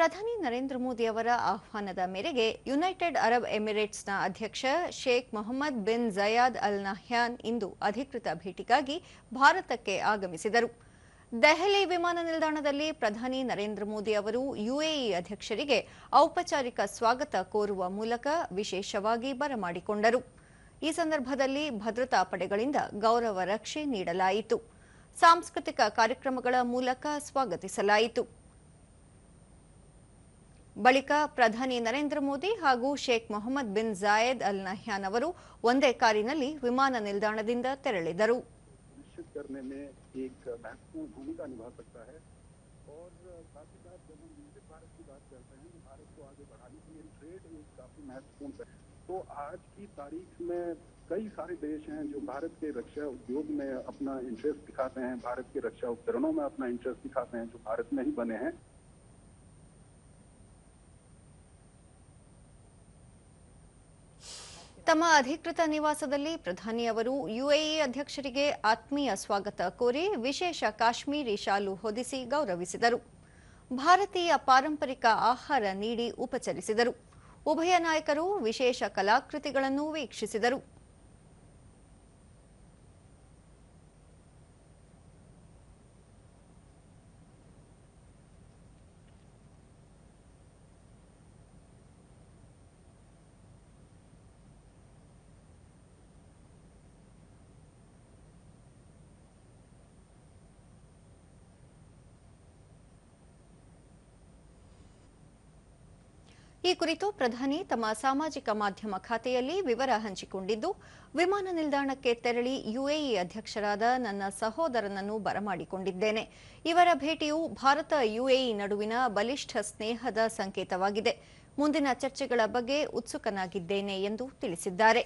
ಪ್ರಧಾನಿ ನರೇಂದ್ರ ಮೋದಿ ಅವರ ಆಹ್ವಾನದ ಮೇರೆಗೆ ಯುನೈಟೆಡ್ ಅರಬ್ ಎಮಿರೇಟ್ಸ್ನ ಅಧ್ಯಕ್ಷ Sheikh Mohammed bin Zayed Al Nahyan ಇಂದು ಅಧಿಕೃತ ಭೇಟಿಗಾಗಿ ಭಾರತಕ್ಕೆ ಆಗಮಿಸಿದರು. ದೆಹಲಿ ವಿಮಾನ ನಿಲ್ದಾಣದಲ್ಲಿ ಪ್ರಧಾನಿ ನರೇಂದ್ರ ಮೋದಿ ಅವರು ಯುಎಇ ಅಧ್ಯಕ್ಷರಿಗೆ ಔಪಚಾರಿಕ ಸ್ವಾಗತ ಕೋರುವ ಮೂಲಕ ವಿಶೇಷವಾಗಿ ಬರಮಾಡಿಕೊಂಡರು. ಈ ಸಂದರ್ಭದಲ್ಲಿ ಭದ್ರತಾ ಪಡೆಗಳಿಂದ ಗೌರವ ರಕ್ಷೆ ನೀಡಲಾಯಿತು. ಸಾಂಸ್ಕೃತಿಕ ಕಾರ್ಯಕ್ರಮಗಳ ಮೂಲಕ ಸ್ವಾಗತಿಸಲಾಯಿತು. ಬಳಿಕ ಪ್ರಧಾನಿ ನರೇಂದ್ರ ಮೋದಿ ಹಾಗೂ Sheikh Mohammed bin Zayed Al Nahyan ಅವರು ಒಂದೇ ಕಾರಿನಲ್ಲಿ ವಿಮಾನ ನಿಲ್ದಾಣದಿಂದ ತೆರಳಿದರು. तो आज की तारीख में कई सारे देश हैं जो भारत के रक्षा उद्योग में अपना इंटरेस्ट दिखाते हैं, भारत के रक्षा उपकरणों में अपना इंटरेस्ट दिखाते हैं, जो भारत में ही बने हैं. ತಮ್ಮ ಅಧಿಕೃತ ನಿವಾಸದಲ್ಲಿ ಪ್ರಧಾನಿ ಅವರು ಯುಎಇ ಅಧ್ಯಕ್ಷರಿಗೆ ಆತ್ಮೀಯ ಸ್ವಾಗತ ಕೋರಿ ವಿಶೇಷ ಕಾಶ್ಮೀರಿ ಶಾಲು ಹೊದಿಸಿ ಗೌರವಿಸಿದರು. ಭಾರತೀಯ ಪಾರಂಪರಿಕ ಆಹಾರ ನೀಡಿ ಉಪಚರಿಸಿದರು. ಉಭಯ ನಾಯಕರು ವಿಶೇಷ ಕಲಾಕೃತಿಗಳನ್ನು ವೀಕ್ಷಿಸಿದರು. ಈ ಕುರಿತು ಪ್ರಧಾನಿ ತಮ್ಮ ಸಾಮಾಜಿಕ ಮಾಧ್ಯಮ ಖಾತೆಯಲ್ಲಿ ವಿವರ ಹಂಚಿಕೊಂಡಿದ್ದು, ವಿಮಾನ ನಿಲ್ದಾಣಕ್ಕೆ ತೆರಳಿ ಯುಎಇ ಅಧ್ಯಕ್ಷರಾದ ನನ್ನ ಸಹೋದರನನ್ನು ಬರಮಾಡಿಕೊಂಡಿದ್ದೇನೆ. ಇವರ ಭೇಟಿಯು ಭಾರತ ಯುಎಇ ನಡುವಿನ ಬಲಿಷ್ಠ ಸ್ನೇಹದ ಸಂಕೇತವಾಗಿದೆ. ಮುಂದಿನ ಚರ್ಚೆಗಳ ಬಗ್ಗೆ ಉತ್ಸುಕನಾಗಿದ್ದೇನೆ ಎಂದು ತಿಳಿಸಿದ್ದಾರೆ.